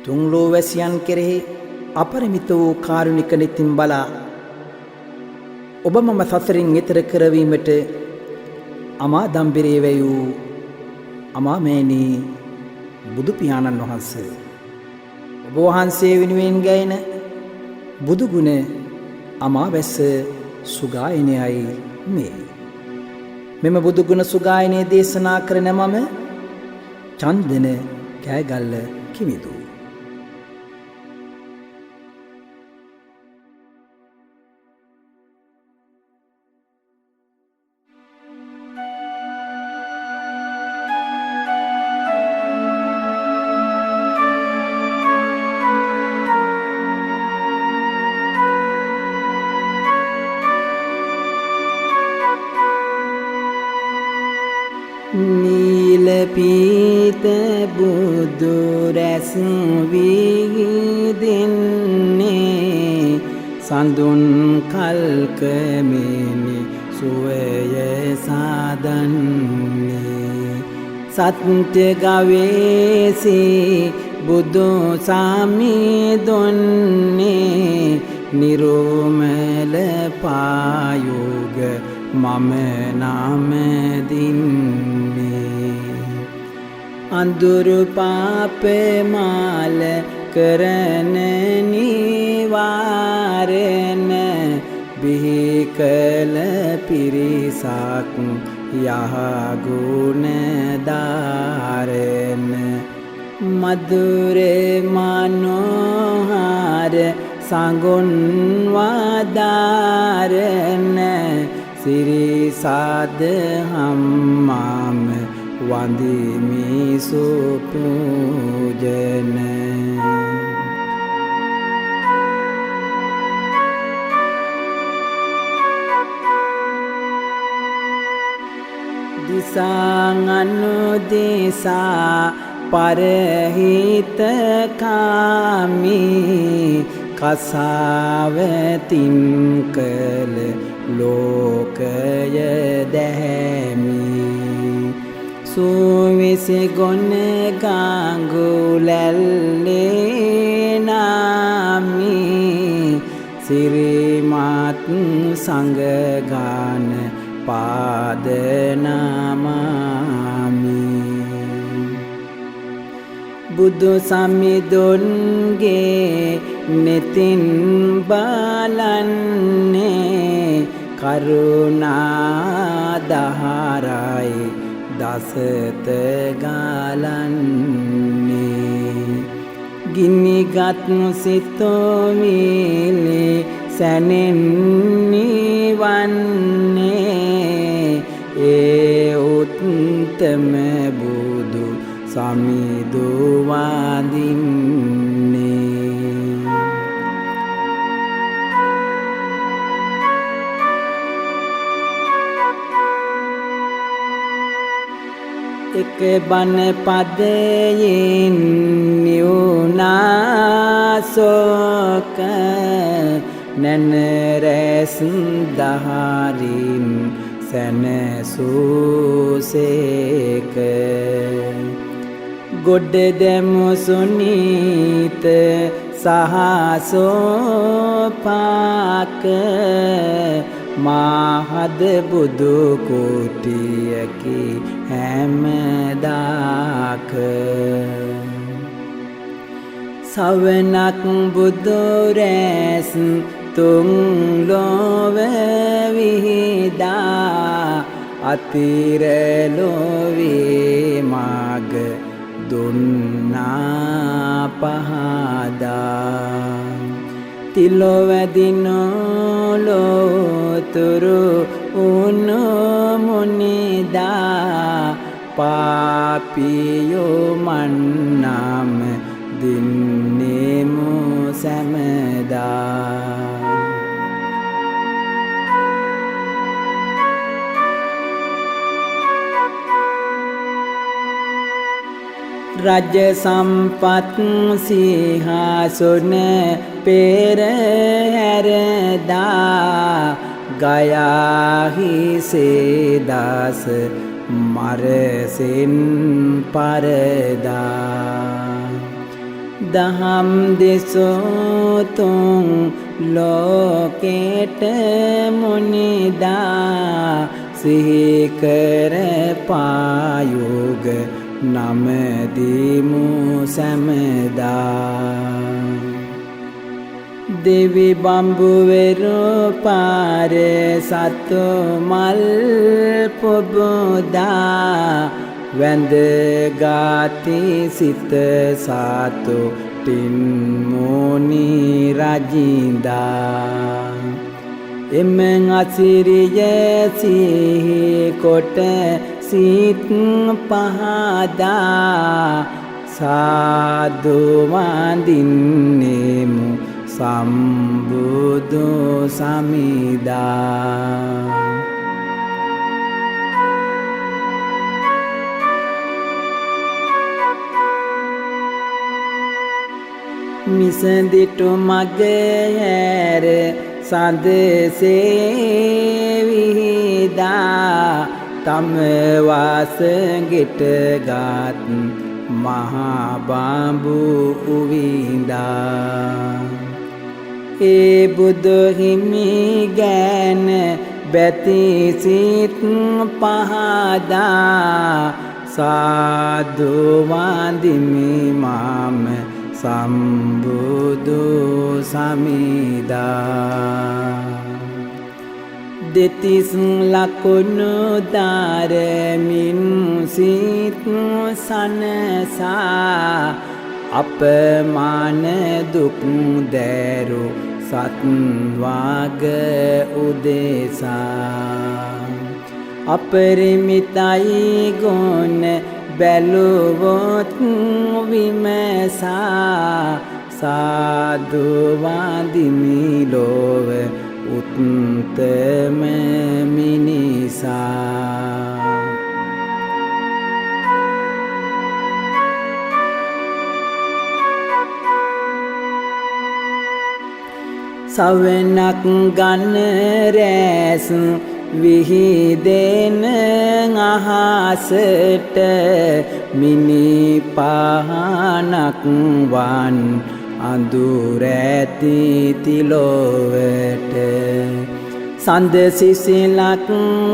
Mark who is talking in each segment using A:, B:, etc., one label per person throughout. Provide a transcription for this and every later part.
A: තුන්ලෝ වැසියන් කෙරෙහි අපරිමිත වූ කාරුණික නෙතින් බලා ඔබ මම සසරින් එතර කරවීමට අමා දම්බිරේ වැයූ අමාමෑණී බුදු පියාණන් වහන්සේ ඔබ වහන්සේ වෙනුවෙන් ගැයෙන බුදු ගුණ අමාවැස්ස සුගායනයයි මේ. මෙම බුදු ගුණ සුගායනය දේශනා කරන මම චන්දන කෑගල්ල කිමිදු.
B: නීල පීත බුදු රැස් විහිදෙන්නේ සඳුන් කල්කමෙනි සුවය සාදන්නේ සත්‍ය ගවේසී බුදු සමිදොන්නේ නිරෝමල පායුග මම නාම දින්නේ අඳුරු පාප මාල කරන නිවාරණ බිහි කළ පිරිසක් යහගුණ දාරණ මధుර මනෝහර සංගුණ වදාරණ සිරිසාද හම්මාම වන්දිමි සුපූජන දිසාං අනුදිසා පරහිත කාමී කසාවතින් කළ ලෝකය දැහැමි සුවිසි ගොන ගංගුලැල්ලේ නාමි සිරිමත් සංගගාන පාදනමාමි බුදු සමිඳුන්ගේ නෙතින් බලන්නේ කරුණා දහරයි දසත ගලන්නේ ගිනිගත් සිතෝවිලි සැනෙන් නිවන්නේ ඒ උත්තම බුදු සමිඳු වඳින්නේ එක බණ පදයෙන් නිවුනාසෝක නැනරැස් දහරින් සැනසූසේක ගොඩ දැමු සුනීත සහසෝපාක මාහද බුදු කුටියකි හැමදාක සවනක් බුදු රැස් තුන් ලොව විහිදා අතිර ලොවේ මග දුන්නා පහදා තිලොවැදිනොලොතුරු උනුමුනිදා පාපියෝ මන්නම දින්නෙමු සැමදා රජ සම්පත් සිංහාසන පෙරහැරදා ගයාහි සේදස මරසින් පරදා දහම් දෙසෝතුන් ලෝකෙට මුනිදා සිහිකර පායුග නමදිමු සැමදා දෙවි බඹුවෙරු පාර සතු මල් පොබුදා වැඳ ගාති සිත සතු ටින් මුනි රජින්දා එම අසිරිය සිහි කොට සිත් පහදා සාදු වඳින්නෙමු සම්බුදු සමිදා මිසදිටු මගහැර සඳසේ විහිදා තම වාසගෙට ගත් මහා බඹු උවිඳා ඒ බුදු හිමි ගැන බැති සිත් පහදා සාදු වඳිමි මම සම්බුදු සමිදා දෙතිස් ලකුණු දාරමින් සිත් සනසා අපමාන දුක් දැරු සත්වාග උදෙසා අපරිමිතයි ගුණ බැලුවොත් විමසා සාදු වඳිමි ලොව උත්තම මිනිසා සවනක් ගන්න රැස් විහිදෙන අහසට මිනි පහනක් වන් අඳුර ඇති තිලොවට සඳ සිසිලක්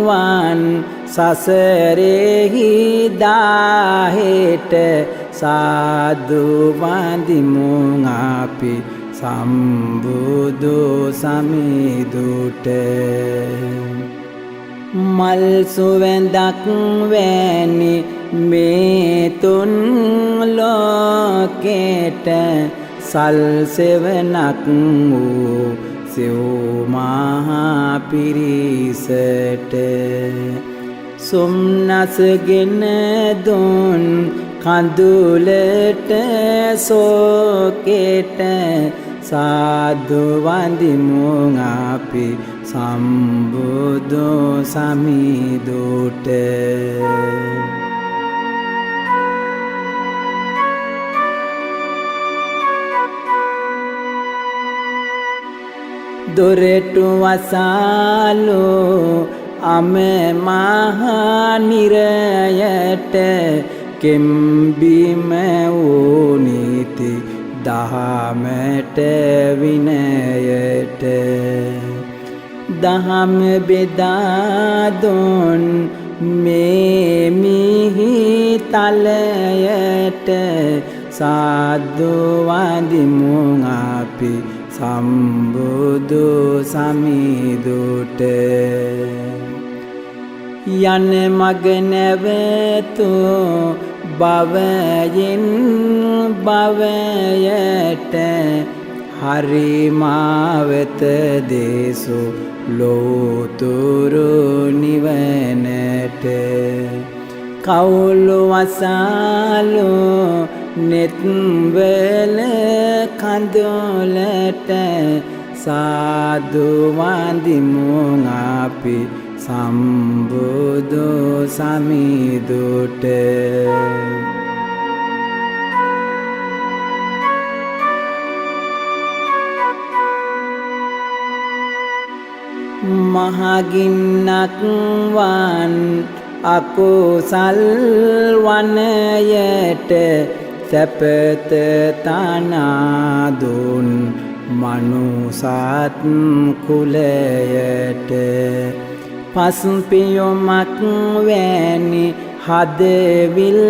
B: වන් සසරෙහි දාහෙට සාදු වඳිමු අපි සම්බුදු සමිදුට මල් සුවඳක් වැනි මේ තුන් ලෝකෙට සල් සෙවණක් වූ සිව් මහා පිරිසට සොම්නසගෙන දුන් කඳුලට සෝකෙට සාදු වඳිමු අපි සම්බුදු සමිදුට දොරටු වසාලෝ අම මහා නිරයට කෙම්බිම වූ නීති දහමට විනයට දහම බෙදා දුන් මේ මිහි තලයට සාදු වඳිමු අපි සම්බුදු සමිදුට යන මග නැවතු භවයෙන් භවයට හරි මාවත දේසු ලෝතුරු නිවනට කවුළු වසාලු නෙත්වල කඳුලට සාදු වඳිමු අපි සම්බුදු සමිදුට මහගින්නක් වන් අකුසල් වනයට සැපත තනාදුන් මනුසත් කුලයට පස්පියොමක් වැනි හදවිල්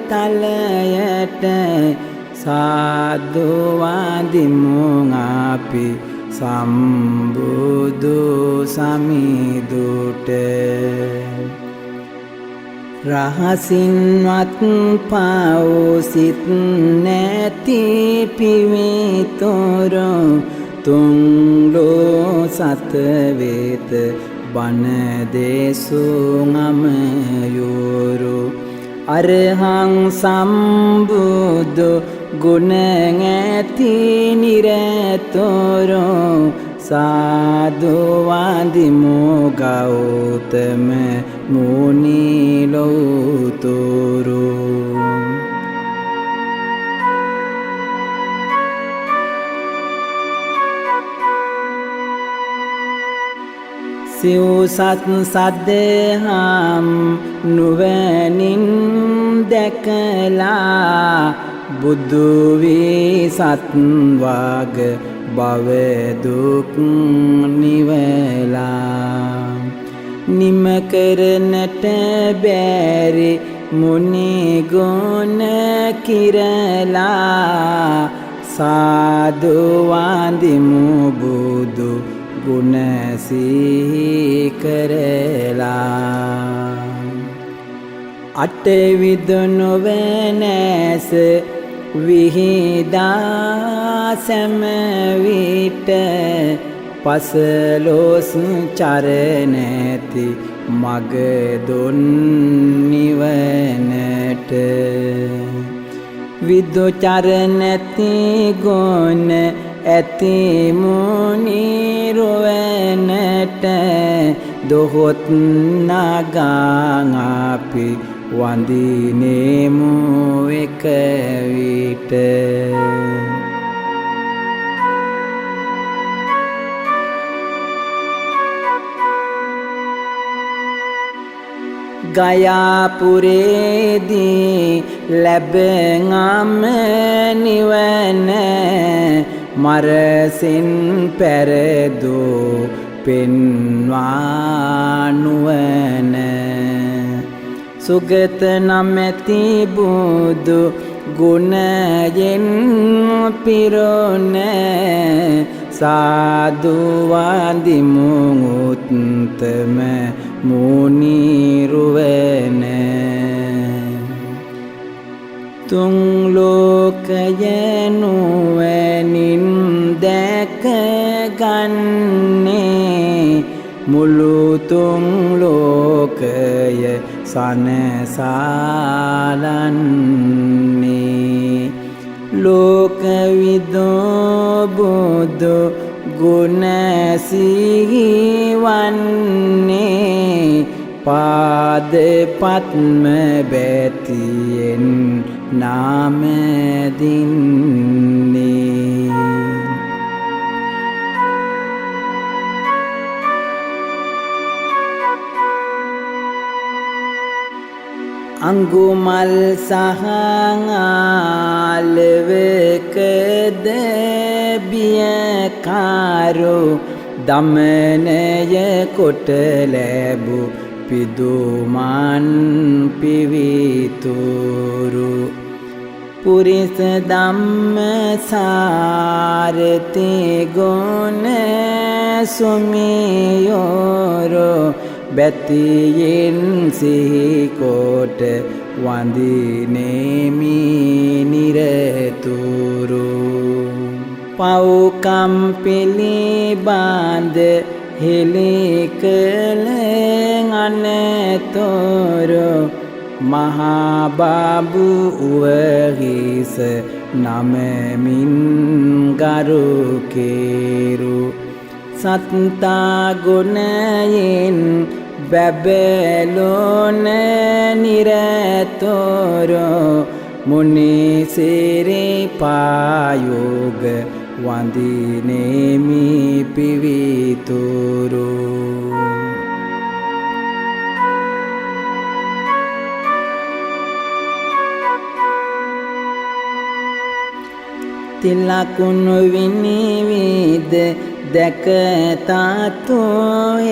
B: තලයට සාදු වඳිමු අපි සම්බුදු සමිඳුට රහසින්වත් පවුසිත නැති පිවිතුර තුන්ලෝ සත වේත බණ දේසුං යෝරු අරහං සම්බුදු ගුණ ඇති නිරතොර සාදු වඳිමු ගෞතම මුනි ලෝතුරු සිව්සත් සදහම් නුවණින් දැකලා බුදු වී සත් වාග භව දුක් නිවලා නිම කරනට බැරි මුනි ගුණ කිරලා සාදු වඳිමු බුදු ගුණ සිහි කරලා අටවිදු නොවනැස විහිදා සෑම විට පසළොස් චරණැති මග දුන් නිවනට විදු චරණැති ගුණ ඇති මුනි රුවනට දොහොත් නගා අපි වඳිනෙමු එක විට ගයාපුරේදී ලැබෙනම් නිවන මරසින් පෙරදෝ පෙන්වා නුවණ සුගත නමැති බුදු ගුණයෙන් පිරුණ සාදු වඳිමු උත්තම මුනි රුවන තුන් ලෝකය නුවණින් දැක ගන්නේ මුළු තුන් ලෝකය සනසාලන්නේ ලෝකවිදු බුදු ගුණ සිහි වන්නේ පාද පත්ම බැතියෙන් නාම දින්නේ අඟුමල් සහාලවකද බියකාරු දමනය කොට ලැබු පිදුමන් පිවිතුරු පුරිස ධම්ම සාරති ගුණ සුමියෝරෝ බැතියෙන් සිහිකොට වඳිනෙමි නිරතුරු පව්කම් පිළිබඳ හෙළි කළ අනතොරු මහා බාබු උවහිස නමමින් ගරු කෙරු සත්තා ගුණයෙන් බැබලොන නිරතොරු මුනි සිරිපායෝග වඳිනෙමි පිවිතුරු තිලකුණු විනිවිද දැක තාතු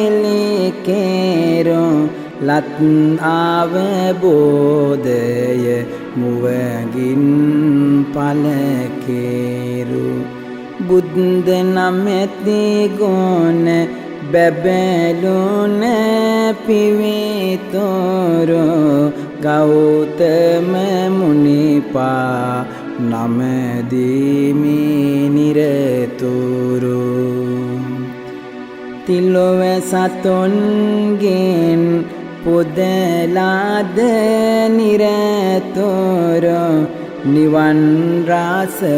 B: එලිකේරෝ ලත් අවබෝධය මුවගින් පලකේරු බුද්ධ නමැති ගුණ බැබළුන පිවිතෝරෝ ගෞතම මුනිපා නමදිමි නිරතුරු තිලොව සතුන්ගෙන් පුදලාද නිරතුරු නිවන් රාසය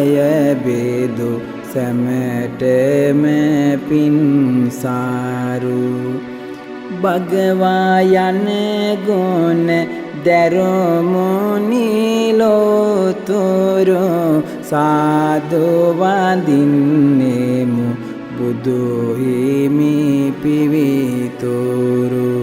B: බෙදු සැමටම පින්සාරු භගවා යන ගුණ දැරුමුනිලෝතුරු සාදු වඳින්නෙමු බුදු හිමි පිවිතුරු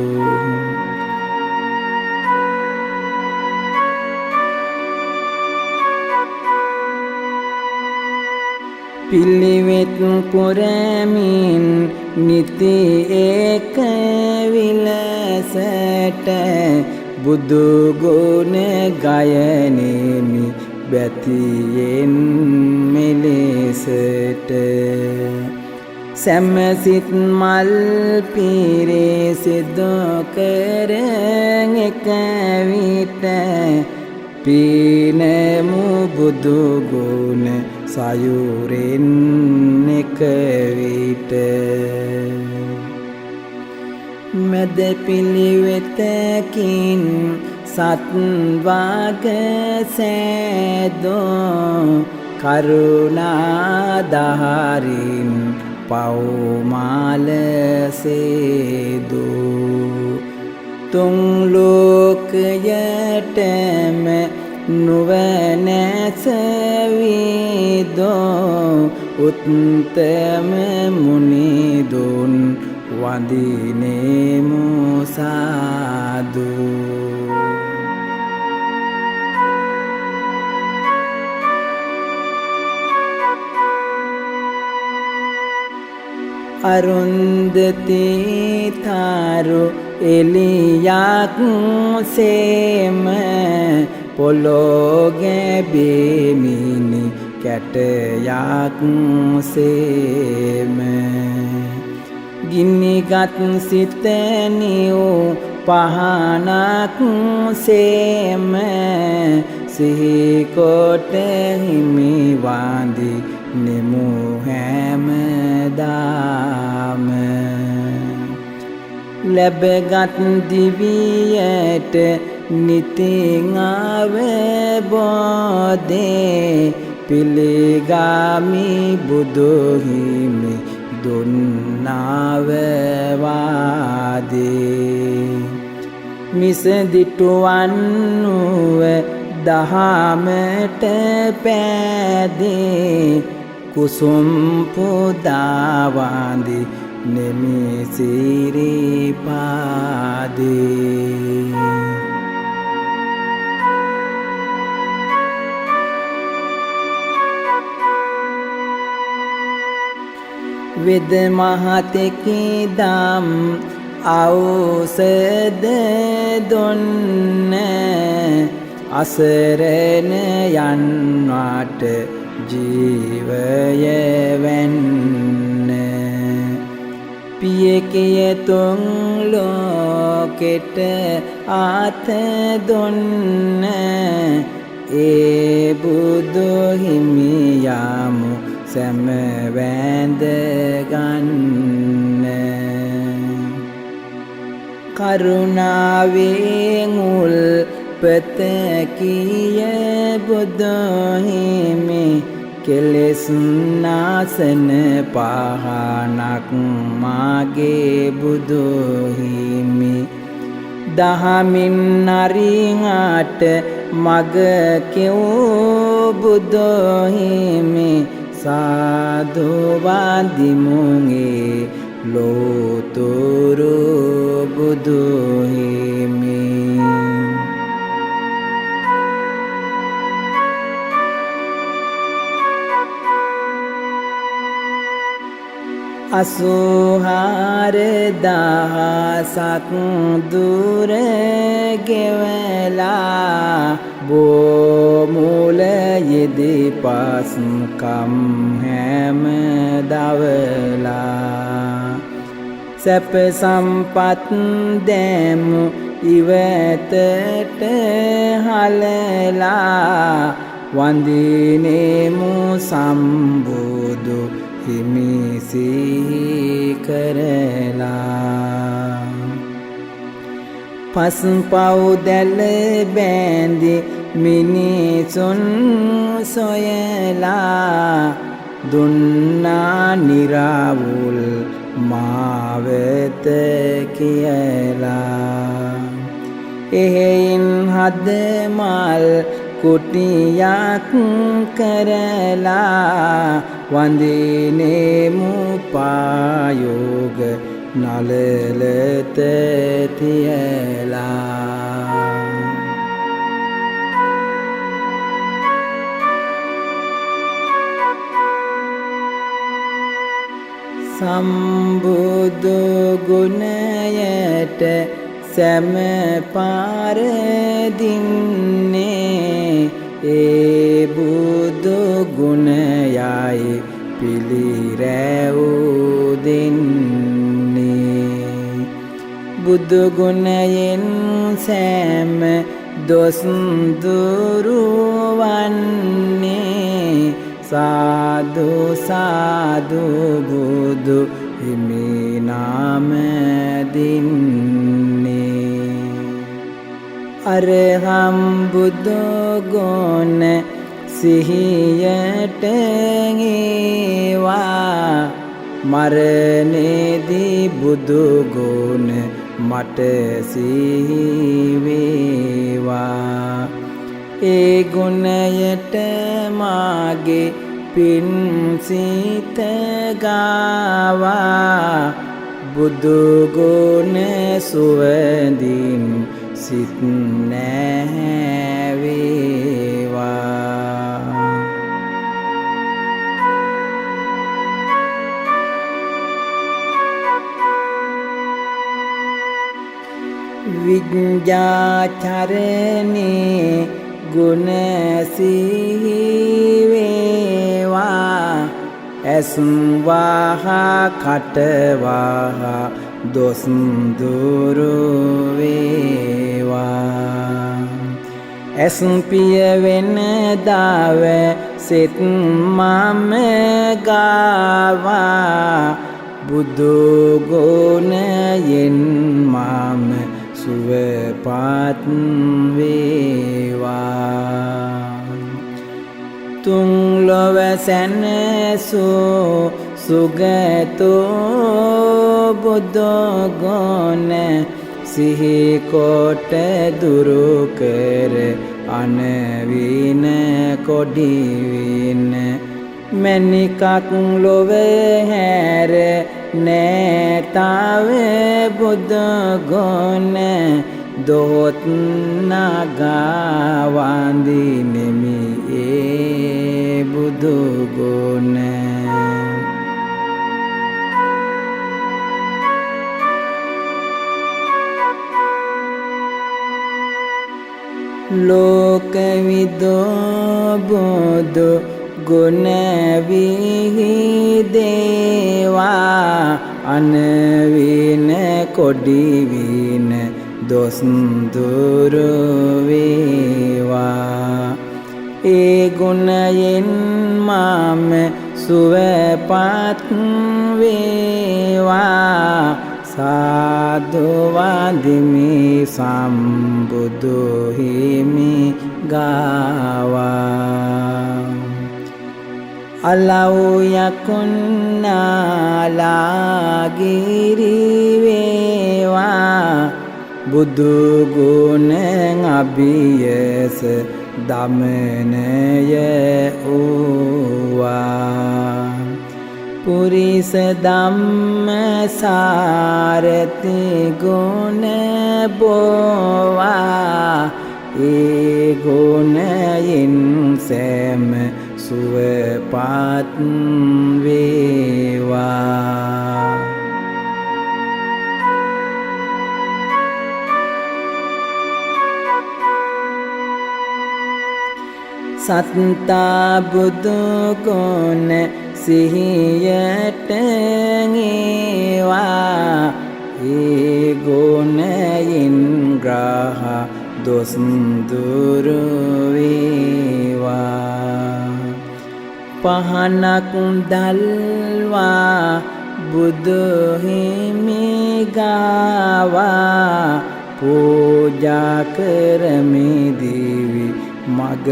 B: පිළිවෙත් පුරමින් නිති ඒක විලසට බුදු ගුණ ගයනෙමි බැතියෙන් මෙලෙසට සැමසිත මල් පිරිසිදු කරන් එක විට පිනමු බුදු ගුණ සයුරෙන් එක විට මැද පිළිවෙතකින් සත්වාග සෑදෝ කරුණාදහරින් පව්මාල සේදෝ තුන් ලෝකයටම නුවණැස විදෝ උත්තම මුනිදුන් වඳිනෙමු සාදු අරුන්දති තාරු එලියක් සේම පොළොගැබෙමිනි කැටයක් සේම ගිනිගත් සිතනිව් පහනක් සේම සිහිකොට හිමි වඳි නෙමු හැමදාම ලැබගත් දිවියට නිතින් අවබෝධේ පිළිගාමි බුදු හිමි දුන්නාව වාදේ මිසදිටුවන්නුව දහමට පෑදේ කුසුම් පුදාවන්දි නෙමි සිරිපාදේ වෙද මහතෙකි දම් ඖෂධ දුන්න අසරණ යන්වට ජීවය වෙන්න පියකිය තුන් ලෝකෙට ආත දුන්න ඒ බුදු හිමියාමු සැම වැඳ ගන්න කරුණාවෙන් උල්පත කිය බුදු හිමි කෙලෙස් නාසන පහනක් මාගේ බුදු හිමි දහමින් නරිහාට මග කෙව් බුදු හිමි සාදු වඳිමුගේ ලෝතුරු බුදු හිමි අසුහාර දහසක් දුර ගෙවලා බෝමුල යෙදී පස්කම් හැම දවලා සැප සම්පත් දැමු ඉවතට හලලා වන්දිනෙමු සම්බුදු හිමි සිහි කරලා පස්පව් දැල බැඳි මිනිසුන් සොයලා දුන්නා නිරවුල් මාවත කියලා එහෙයින් හද මල් කුටියක් කරලා වන්දිනෙමු පායෝග නලලත තියලා සම්බුදු ගුණයට සැම පාර දින්නේ ඒ බුදු ගුණයයි පිළිරැව් දෙන්නේ බුදු ගුණයෙන් සෑම දොස් දුරු වන්නේ සාදු සාදු බුදු හිමි නාම දින්නේ අරහම් බුදු ගුණ සිහියට ඒවා මරණේදී බුදු ගුණ මට සිහි වේවා ඒ ගුණයට මාගේ පින් සිත ගාවා බුදු ගුණ සුවඳින් සිත් නැවේවා විඤ්ඤාචරණේ ගුණ සිහි වේවා ඇස්වාහ කටවාහ දොස් දුරු වේවා ඇස් පිය වෙන දාව සිත මම ගාවා බුදු ගුණයෙන් මම සුවපත් වේවා තුන් ලොව සැනසූ සුගතෝ බුදු ගුණ සිහි කොට දුරු කර අනවින කොඩි වින මැණිකක් ලොව හැර නෑතාව බුදු ගුණ දොහොත් නගා වන්දිනෙමි ඒ බුදු ගුණ ලෝකවිදෝ බුදු ගුණ විහිදේවා අනවින කොඩි වින දොස් දුරු වේවා ඒ ගුණයෙන් මම සුවපත් වේවා සාදු වන්දිමි සම්බුදු හිමි ගාවා අලව් යකුන්නාලාගිරි වේවා බුදු ගුණ අභියස දමනය වූවා පුරිස ධම්ම සාරති ගුණ බෝවා ඒ ගුණයෙන් සෑම සුවපත් වේවා සත්තා බුදු ගුණ සිහියට ඒවා ඒ ගුණයින් ග්‍රහ දොස් දුරු වේවා පහනක් දල්වා බුදු හිමි ගාවා පූජා කරමි දිවි මග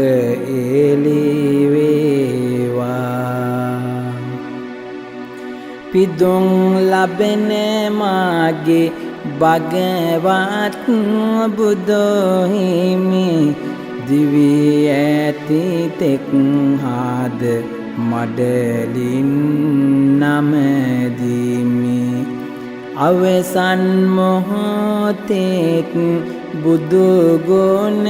B: එළි වේවා පිදුම් ලැබෙන මාගේ භගවත් බුදු හිමි දිවි ඇති තෙක් හාද මඩලින් නමදිමි අවසන් මොහොතෙත් බුදු ගුණ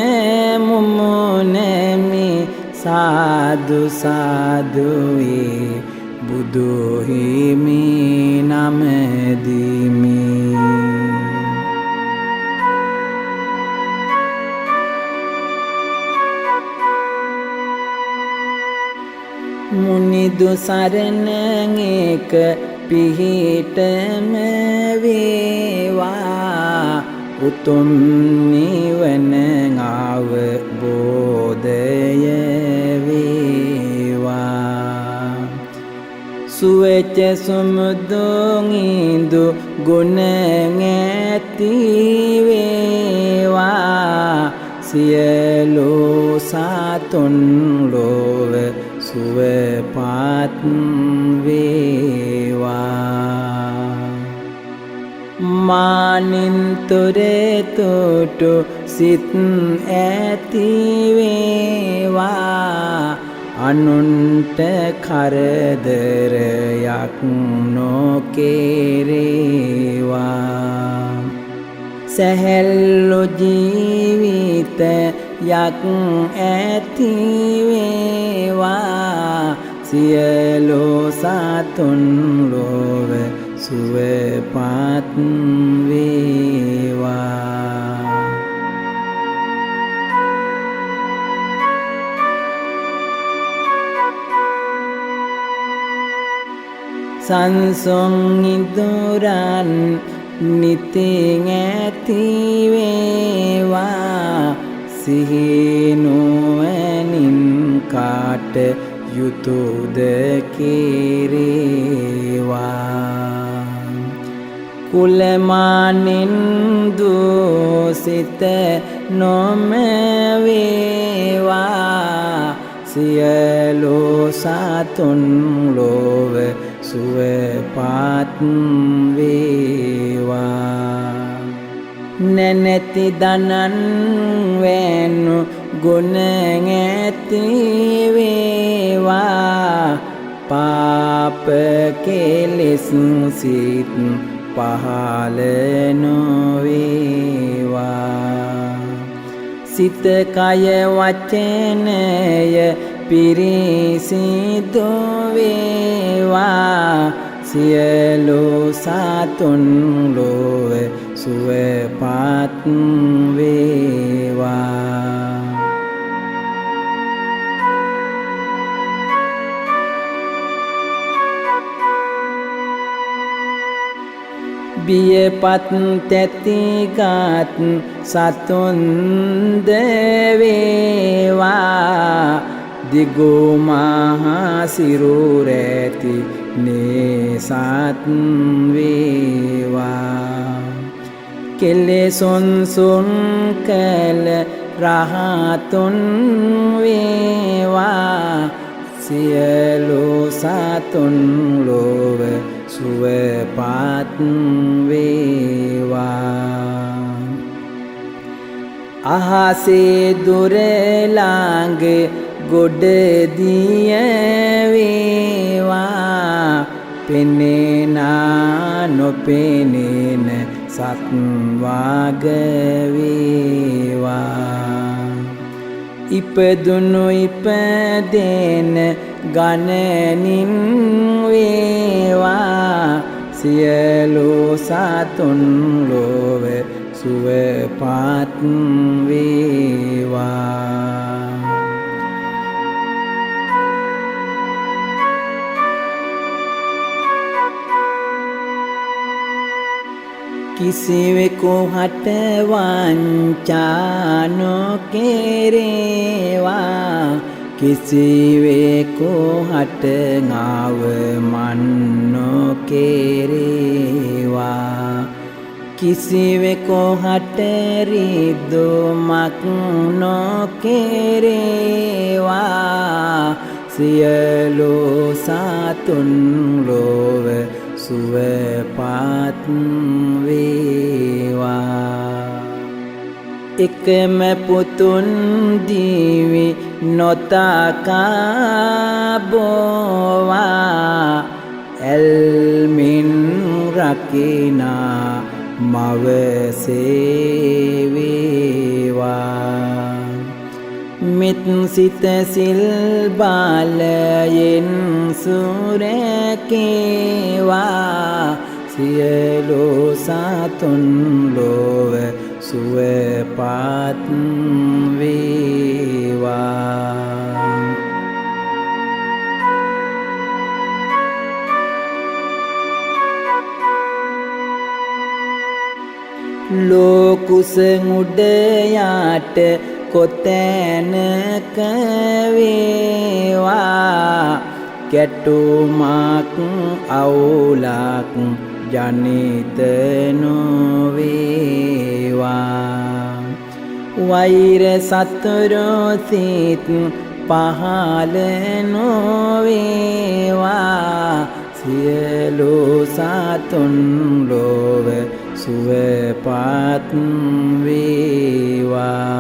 B: මුමුණමි සාදු සාදු වේ බුදු හිමි නමදිමි මුනිදු සරණ එක පිහිටම වේවා උතුම් නිවන අවබෝධය වේවා සුවච සුමුදුන් ඉඳු ගුණ ඇති වේවා සියලු සතුන් ලොව සුවපත් වේවා මානින් තොරතුරු සිත් ඇති වේවා අනුන්ට කරදරයක් නොකේරේවා සැහැල්ලු ජීවිතයක් ඇති වේවා සියලු සතුන් ලොව සුවපත් වේවා සංසොන් ඉදුරන් නිතින් ඇති වේවා සිහිනුවනින් කාට යුතුයද කෙරේවා කුලමානින් දුසිත නොමවේවා සියලු සතුන් ලොව සුවපත් වේවා නැනැති දනන් වැනු ගුණ ඇති වේවා පාප කෙලෙස් සිත් පහළ නොවේවා සිත කය වචනය පිරිසිදු වේවා සියලු සතුන් ලොව සුවපත් වේවා බියපත් තැතිගත් සතුන් වේවා දිගු මහා සිරුර ඇති නේසත් වේවා කෙලෙසුන් සුන් කළ රහතුන් වේවා සියලු සතුන් ලොව සුවපත් වේවා අහසේ දුර ළඟ ගොඩ දිය වේවා පෙනෙනා නොපෙනෙන සත් වාග වේවා ඉපදුණු ඉපදෙන ගණනින් වේවා සියලු සතුන් ලොව සුවපත් වේවා කිසිවෙකු හට වංචා නොකෙරේවා කිසිවෙකු හට අවමන් නොකෙරේවා කිසිවෙකු හට රිදුමක් නොකෙරේවා සියලු සතුන් ලොව සුවපත් වේවා එකම පුතුන් දිවි නොතකා බෝවා ඇල්මින් රකිනා මව සේවේවා මිත් සිත සිල් බාලයෙන් සුරැකේවා සියලු සතුන් ලොව සුවපත් වේවා ලෝකුස උඩයාට කොතැනක වේවා කැටුමක් අවුලක් ජනිත නොවේවා වෛර සතුරු සිත් පහළ නොවේවා සියලු සතුන් ලොව සුවපත් වේවා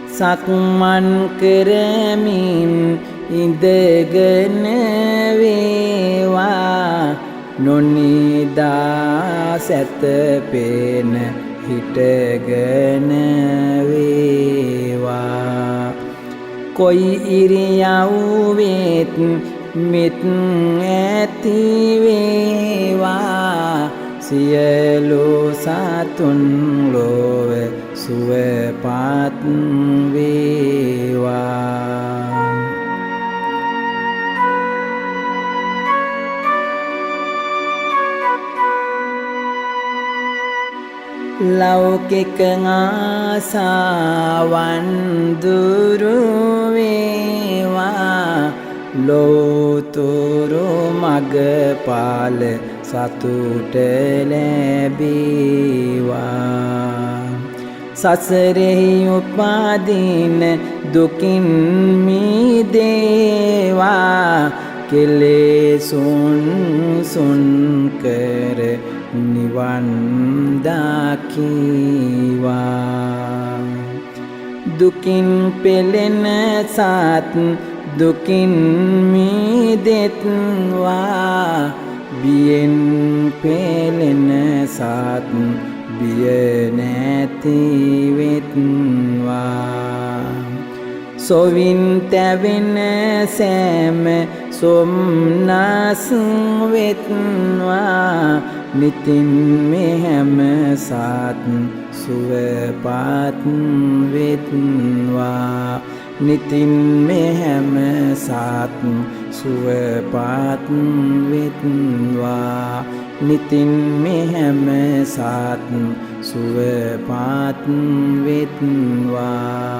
B: සක්මන් කරමින් ඉඳගෙන වේවා නොනිදා සැතපෙන හිටගෙන වේවා කොයි ඉරියව්වෙත් මෙත් ඇති වේවා සියලු සතුන් ලොව සුවපත් වේවා ලෞකික ආසාවන් දුරු වේවා ලෝතුරු මගඵල සතුට ලැබේවා සසරෙහි උපාදීන දුකින් මිදේවා කෙලෙසුන් සුන් කර නිවන් දකිවා දුකින් පෙළෙන සත් දුකින් මිදෙත්වා බියෙන් පෙළෙන සත් බිය නැති වෙත්වා සොවින් තැවෙන සෑම සොම්නස් වෙත්වා නිතින් මෙහැම සත් සුවපත් වෙත්වා නිතින් මෙහැම සත් සුවපත් වෙත්වා නිතින් මෙහැම සත් සුවපත් වෙත්වා